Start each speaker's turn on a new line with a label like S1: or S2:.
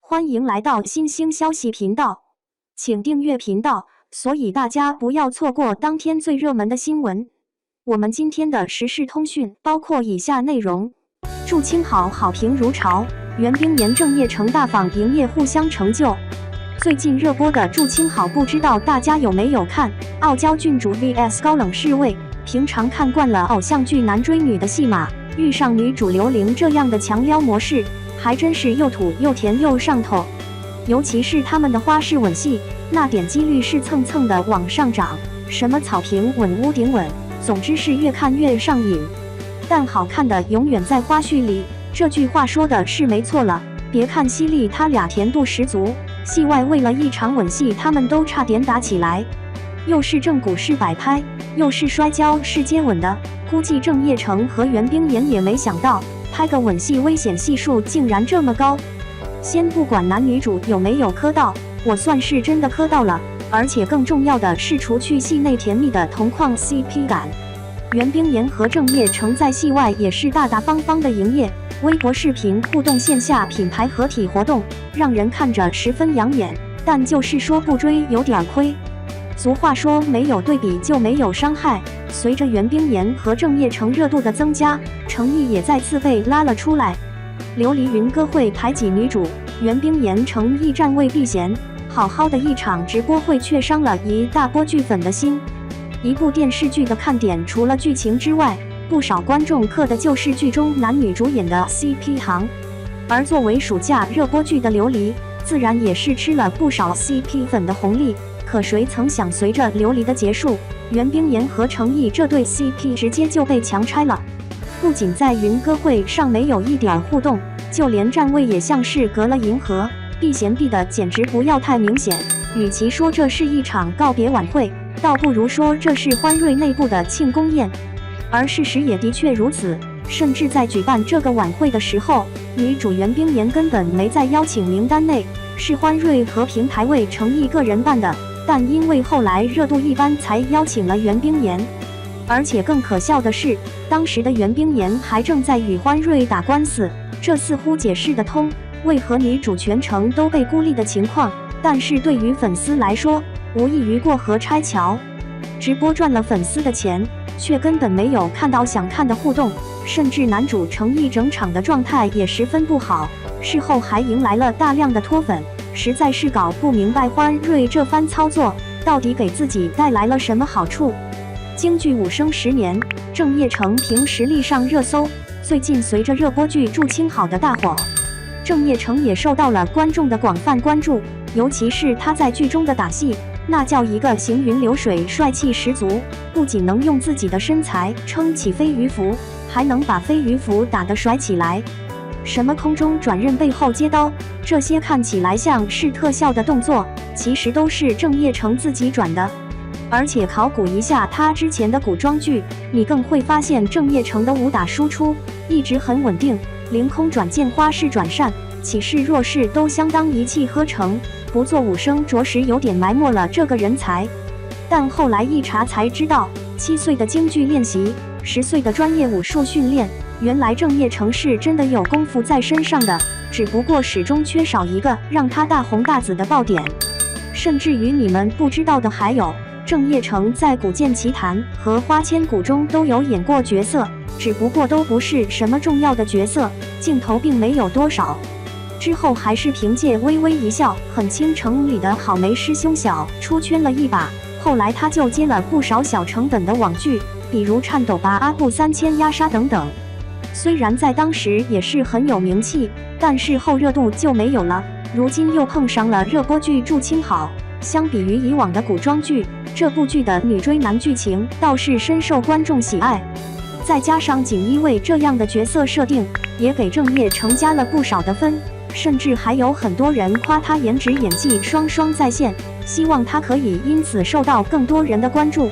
S1: 欢迎来到新兴消息频道，请订阅频道，所以大家不要错过当天最热门的新闻。我们今天的时事通讯包括以下内容：祝青好好评如潮，袁冰妍郑业成大仿营业互相成就。最近热播的祝青好，不知道大家有没有看？傲娇郡主 vs 高冷侍卫。平常看惯了偶像剧男追女的戏码，遇上女主刘玲这样的强撩模式，还真是又土又甜又上头。尤其是他们的花式吻戏，那点击率是蹭蹭的往上涨，什么草坪吻、屋顶吻，总之是越看越上瘾。但好看的永远在花絮里，这句话说的是没错了。别看犀利他俩甜度十足，戏外为了一场吻戏，他们都差点打起来。又是正骨式摆拍，又是摔跤式接吻的，估计郑业成和袁冰妍也没想到，拍个吻戏危险系数竟然这么高。先不管男女主有没有磕到，我算是真的磕到了，而且更重要的是，除去戏内甜蜜的同框 CP 感，袁冰妍和郑业成在戏外也是大大方方的营业，微博视频互动，线下品牌合体活动，让人看着十分养眼。但就是说不追有点亏。俗话说，没有对比就没有伤害。随着袁冰妍和郑业成热度的增加，诚意也再次被拉了出来。琉璃云歌会排挤女主，袁冰妍诚意站位避嫌，好好的一场直播会却伤了一大波剧粉的心。一部电视剧的看点除了剧情之外，不少观众嗑的就是剧中男女主演的 CP 行。而作为暑假热播剧的琉璃，自然也是吃了不少 CP 粉的红利。可谁曾想，随着琉璃的结束，袁冰妍和程毅这对 CP 直接就被强拆了。不仅在云歌会上没有一点互动，就连站位也像是隔了银河，避嫌避的简直不要太明显。与其说这是一场告别晚会，倒不如说这是欢瑞内部的庆功宴。而事实也的确如此，甚至在举办这个晚会的时候，女主袁冰妍根本没在邀请名单内，是欢瑞和平台为程毅个人办的。但因为后来热度一般，才邀请了袁冰妍。而且更可笑的是，当时的袁冰妍还正在与欢瑞打官司，这似乎解释得通为何女主全程都被孤立的情况。但是对于粉丝来说，无异于过河拆桥。直播赚了粉丝的钱，却根本没有看到想看的互动，甚至男主程毅整场的状态也十分不好，事后还迎来了大量的脱粉。实在是搞不明白欢瑞这番操作到底给自己带来了什么好处。京剧武生10年，郑业成凭实力上热搜。最近随着热播剧祝青好的大火，郑业成也受到了观众的广泛关注，尤其是他在剧中的打戏，那叫一个行云流水，帅气十足。不仅能用自己的身材撑起飞鱼服，还能把飞鱼服打得甩起来。什么空中转刃、背后接刀，这些看起来像是特效的动作，其实都是郑业成自己转的。而且考古一下他之前的古装剧，你更会发现郑业成的武打输出一直很稳定，凌空转剑、花式转扇、起势弱势都相当一气呵成。不做武生着实有点埋没了这个人才。但后来一查才知道，7岁的京剧练习，10岁的专业武术训练。原来郑业成是真的有功夫在身上的，只不过始终缺少一个让他大红大紫的爆点。甚至于你们不知道的还有，郑业成在《古剑奇谭》和《花千骨》中都有演过角色，只不过都不是什么重要的角色，镜头并没有多少。之后还是凭借《微微一笑很倾城》里的好梅师兄小出圈了一把，后来他就接了不少小成本的网剧，比如《颤抖吧阿布3000》压杀等等。虽然在当时也是很有名气，但是后热度就没有了。如今又碰上了热播剧祝青好，相比于以往的古装剧，这部剧的女追男剧情倒是深受观众喜爱。再加上锦衣卫这样的角色设定，也给郑业成加了不少的分，甚至还有很多人夸他颜值演技双双在线，希望他可以因此受到更多人的关注。